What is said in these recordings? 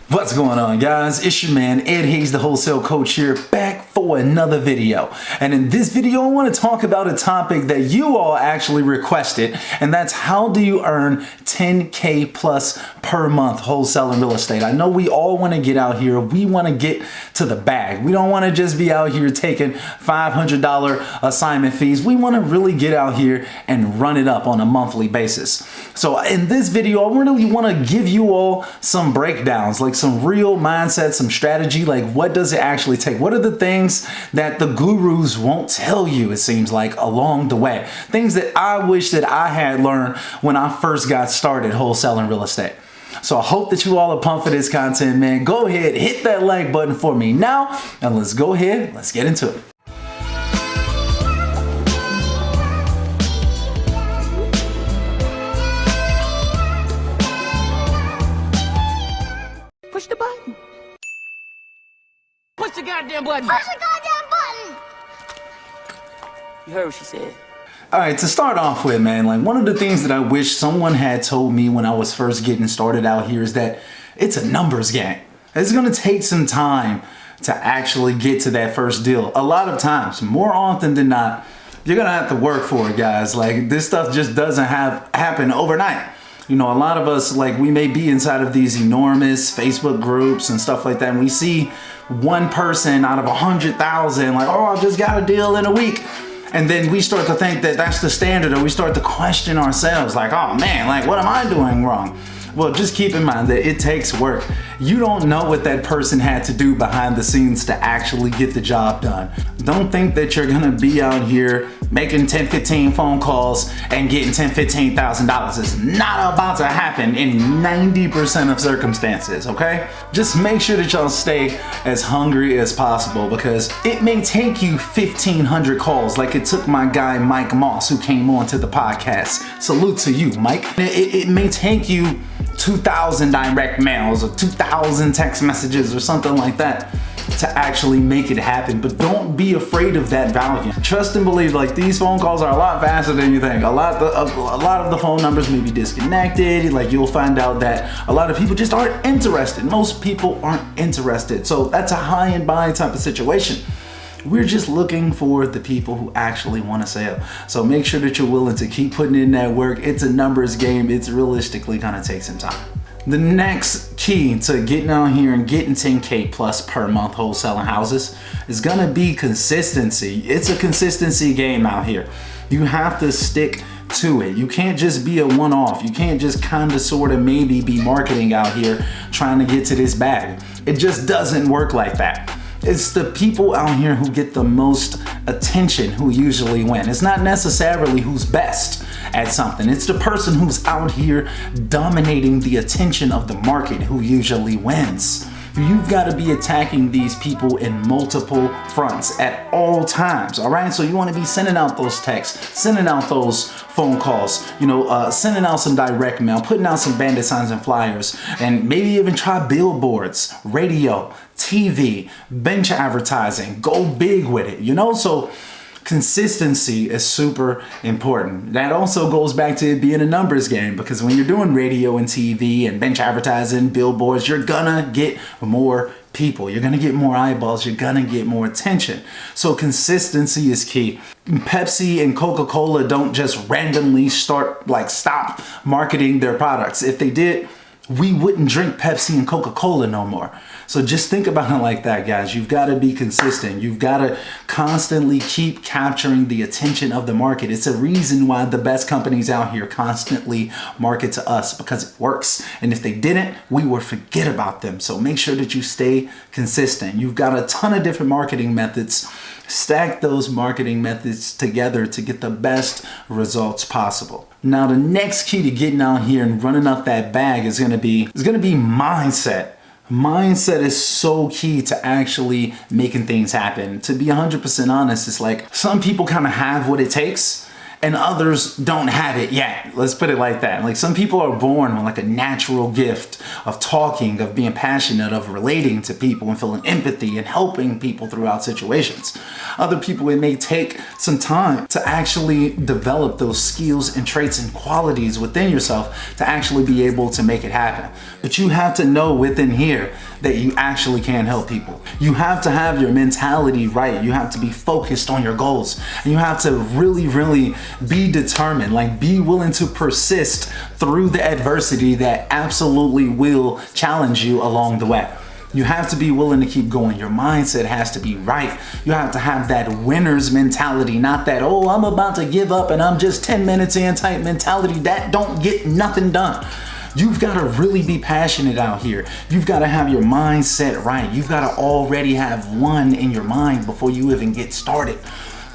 What's going on, guys? It's your man Ed Hayes, the wholesale coach here, back for another video. And in this video, I want to talk about a topic that you all actually requested, and that's how do you earn 10K plus per month wholesaling real estate. I know we all want to get out here. We want to get to the bag. We don't want to just be out here taking $500 assignment fees. We want to really get out here and run it up on a monthly basis. So in this video, I really want to give you all some breakdowns, like some real mindset, some strategy, like what does it actually take? What are the things that the gurus won't tell you, it seems like, along the way? Things that I wish that I had learned when I first got started wholesaling real estate. So I hope that you all are pumped for this content, man. Go ahead, hit that like button for me now, and let's go ahead, let's get into it. Push the button. Push the goddamn button. Push the goddamn button. You heard what she said. All right, to start off with, man, like one of the things that I wish someone had told me when I was first getting started out here is that it's a numbers game. It's gonna take some time to actually get to that first deal. A lot of times, more often than not, you're gonna have to work for it, guys. Like this stuff just doesn't happen overnight. You know, a lot of us, like, we may be inside of these enormous Facebook groups and stuff like that, and we see one person out of 100,000, like, oh, I just got a deal in a week. And then we start to think that that's the standard, or we start to question ourselves, like, oh man, like, what am I doing wrong? Well, just keep in mind that it takes work. You don't know what that person had to do behind the scenes to actually get the job done. Don't think that you're gonna be out here making 10, 15 phone calls and getting $10,000, $15,000. It's not about to happen in 90% of circumstances, okay? Just make sure that y'all stay as hungry as possible, because it may take you 1,500 calls like it took my guy Mike Moss, who came on to the podcast. Salute to you, Mike. It may take you 2,000 direct mails or 2,000 text messages or something like that to actually make it happen. But don't be afraid of that value. Trust and believe, like, these phone calls are a lot faster than you think. A lot of the phone numbers may be disconnected. Like, you'll find out that a lot of people just aren't interested. Most people aren't interested. So that's a high and buy type of situation. We're just looking for the people who actually want to sell. So make sure that you're willing to keep putting in that work. It's a numbers game. It's realistically gonna take some time. The next key to getting out here and getting 10K plus per month wholesaling houses is gonna be consistency. It's a consistency game out here. You have to stick to it. You can't just be a one-off. You can't just kind of sort of maybe be marketing out here trying to get to this bag. It just doesn't work like that. It's the people out here who get the most attention who usually win. It's not necessarily who's best at something. It's the person who's out here dominating the attention of the market who usually wins. You've got to be attacking these people in multiple fronts at all times, all right? So you want to be sending out those texts, sending out those phone calls, sending out some direct mail, putting out some bandit signs and flyers, and maybe even try billboards, radio, TV, bench advertising. Go big with it, So consistency is super important. That also goes back to it being a numbers game, because when you're doing radio and TV and bench advertising, billboards, you're gonna get more people. You're gonna get more eyeballs. You're gonna get more attention. So consistency is key. Pepsi and Coca-Cola don't just randomly stop marketing their products. If they did, we wouldn't drink Pepsi and Coca-Cola no more. So just think about it like that, guys. You've got to be consistent. You've got to constantly keep capturing the attention of the market. It's a reason why the best companies out here constantly market to us, because it works. And if they didn't, we would forget about them. So make sure that you stay consistent. You've got a ton of different marketing methods. Stack those marketing methods together to get the best results possible. Now, the next key to getting out here and running up that bag is gonna be mindset. Mindset is so key to actually making things happen. To be 100% honest, it's like some people kind of have what it takes, and others don't have it yet. Let's put it like that. Like some people are born with like a natural gift of talking, of being passionate, of relating to people and feeling empathy and helping people throughout situations. Other people, it may take some time to actually develop those skills and traits and qualities within yourself to actually be able to make it happen. But you have to know within here that you actually can help people. You have to have your mentality right. You have to be focused on your goals. And you have to really be determined, like be willing to persist through the adversity that absolutely will challenge you along the way. You have to be willing to keep going. Your mindset has to be right. You have to have that winner's mentality, not that, oh, I'm about to give up and I'm just 10 minutes in type mentality. That don't get nothing done. You've got to really be passionate out here. You've got to have your mindset right. You've got to already have won in your mind before you even get started.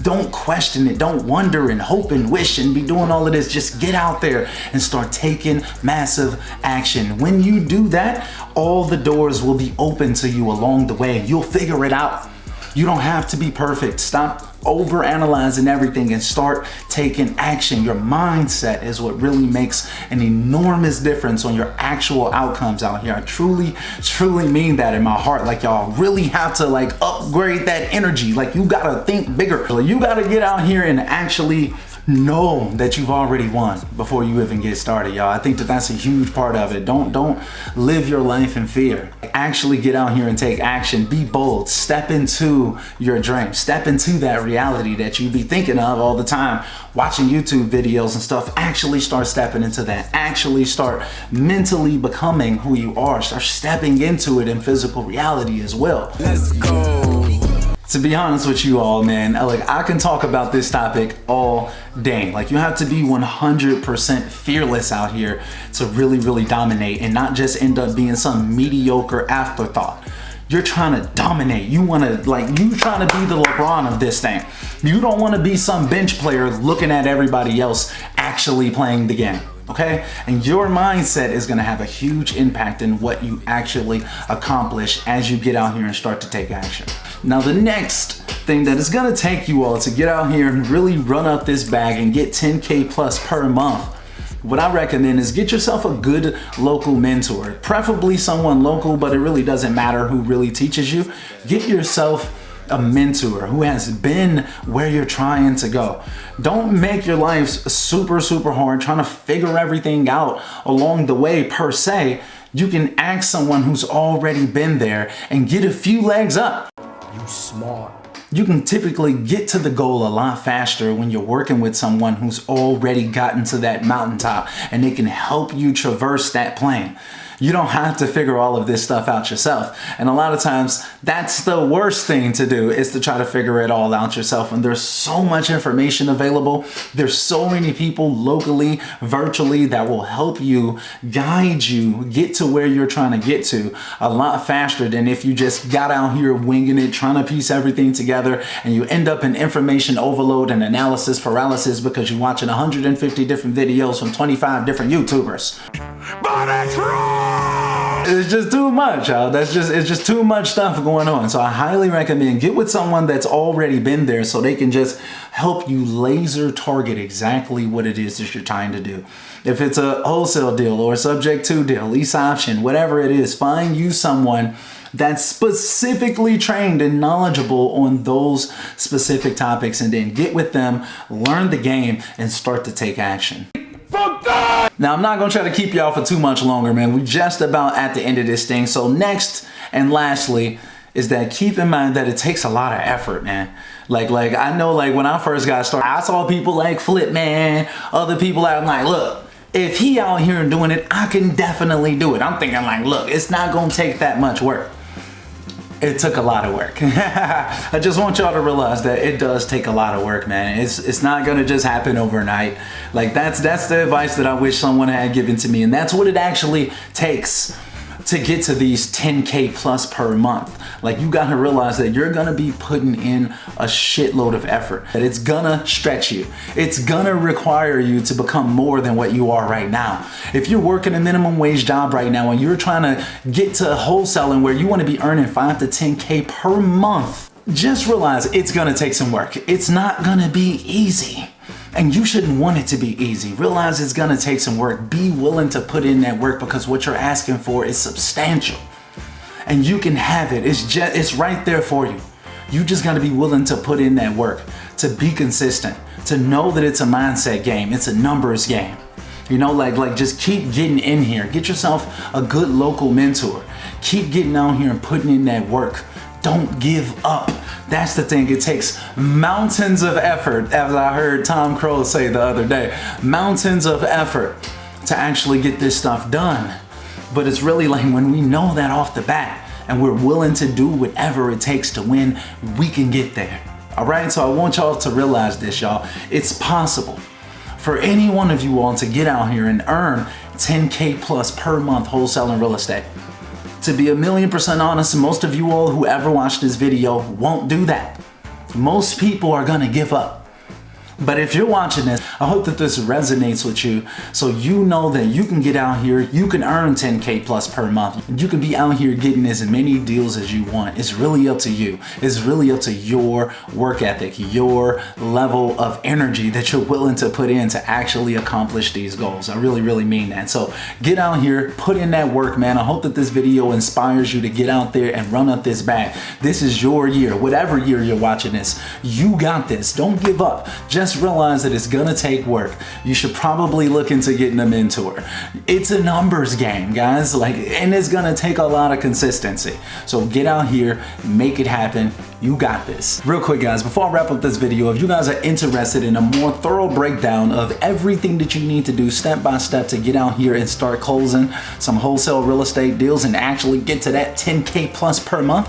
Don't question it. Don't wonder and hope and wish and be doing all of this. Just get out there and start taking massive action. When you do that, all the doors will be open to you along the way. You'll figure it out. You don't have to be perfect. Stop overanalyzing everything and start taking action. Your mindset is what really makes an enormous difference on your actual outcomes out here. I truly mean that in my heart. Like y'all really have to like upgrade that energy. Like you gotta think bigger. Like, you gotta get out here and actually know that you've already won before you even get started, y'all. I think that that's a huge part of it. Don't live your life in fear. Actually get out here and take action. Be bold. Step into your dream. Step into that reality that you be thinking of all the time, watching YouTube videos and stuff. Actually start stepping into that. Actually start mentally becoming who you are. Start stepping into it in physical reality as well. Let's go. To be honest with you all, man, like I can talk about this topic all day. Like you have to be 100% fearless out here to really dominate and not just end up being some mediocre afterthought. You're trying to dominate. You want to you trying to be the LeBron of this thing. You don't want to be some bench player looking at everybody else actually playing the game. Okay? And your mindset is going to have a huge impact in what you actually accomplish as you get out here and start to take action. Now, the next thing that is going to take you all to get out here and really run up this bag and get 10K plus per month, what I recommend is get yourself a good local mentor, preferably someone local, but it really doesn't matter who really teaches you. Get yourself a mentor who has been where you're trying to go. Don't make your life super hard trying to figure everything out along the way per se. You can ask someone who's already been there and get a few legs up. You smart. You can typically get to the goal a lot faster when you're working with someone who's already gotten to that mountaintop and they can help you traverse that plane. You don't have to figure all of this stuff out yourself. And a lot of times that's the worst thing to do, is to try to figure it all out yourself. And there's so much information available. There's so many people locally, virtually, that will help you, guide you, get to where you're trying to get to a lot faster than if you just got out here winging it, trying to piece everything together, and you end up in information overload and analysis paralysis because you're watching 150 different videos from 25 different YouTubers. But it's wrong! It's just too much, y'all. It's just too much stuff going on. So I highly recommend get with someone that's already been there so they can just help you laser target exactly what it is that you're trying to do. If it's a wholesale deal or a subject to deal, lease option, whatever it is, find you someone that's specifically trained and knowledgeable on those specific topics, and then get with them, learn the game, and start to take action. Now, I'm not going to try to keep y'all for too much longer, man. We're just about at the end of this thing. So next and lastly is that keep in mind that it takes a lot of effort, man. Like I know, like when I first got started, I saw people like Flip, man, other people out. I'm like, look, if he out here and doing it, I can definitely do it. I'm thinking like, look, it's not going to take that much work. It took a lot of work. I just want y'all to realize that it does take a lot of work, man. It's not gonna just happen overnight. Like that's the advice that I wish someone had given to me, and that's what it actually takes to get to these 10K plus per month. Like you gotta realize that you're gonna be putting in a shitload of effort, that it's gonna stretch you. It's gonna require you to become more than what you are right now. If you're working a minimum wage job right now and you're trying to get to wholesaling where you wanna be earning 5 to 10K per month, just realize it's gonna take some work. It's not gonna be easy. And you shouldn't want it to be easy. Realize it's gonna take some work. Be willing to put in that work because what you're asking for is substantial. And you can have it. It's right there for you. You just gotta be willing to put in that work, to be consistent, to know that it's a mindset game, it's a numbers game. You know, like just keep getting in here. Get yourself a good local mentor. Keep getting out here and putting in that work. Don't give up. That's the thing. It takes mountains of effort, as I heard Tom Crow say the other day. Mountains of effort to actually get this stuff done. But it's really like when we know that off the bat and we're willing to do whatever it takes to win, we can get there. All right? So I want y'all to realize this, y'all. It's possible for any one of you all to get out here and earn 10K plus per month wholesaling real estate. To be 1,000,000% honest, most of you all who ever watch this video won't do that. Most people are gonna give up. But if you're watching this, I hope that this resonates with you so you know that you can get out here, you can earn 10K plus per month. You can be out here getting as many deals as you want. It's really up to you. It's really up to your work ethic, your level of energy that you're willing to put in to actually accomplish these goals. I really, really mean that. So get out here, put in that work, man. I hope that this video inspires you to get out there and run up this bag. This is your year. Whatever year you're watching this, you got this. Don't give up. Just realize that it's gonna take work. You should probably look into getting a mentor. It's a numbers game, guys. And it's gonna take a lot of consistency. So get out here, make it happen. You got this. Real quick, guys, before I wrap up this video, if you guys are interested in a more thorough breakdown of everything that you need to do step by step to get out here and start closing some wholesale real estate deals and actually get to that 10K plus per month,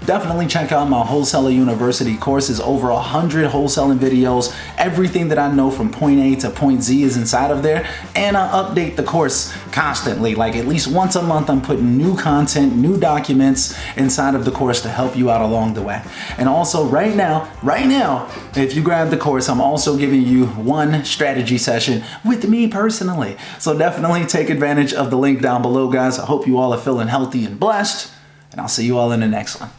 definitely check out my Wholesaler University courses. Over 100 wholesaling videos. Everything that I know from point A to point Z is inside of there. And I update the course constantly. Like at least once a month, I'm putting new content, new documents inside of the course to help you out along the way. And also right now, if you grab the course, I'm also giving you one strategy session with me personally. So definitely take advantage of the link down below, guys. I hope you all are feeling healthy and blessed. And I'll see you all in the next one.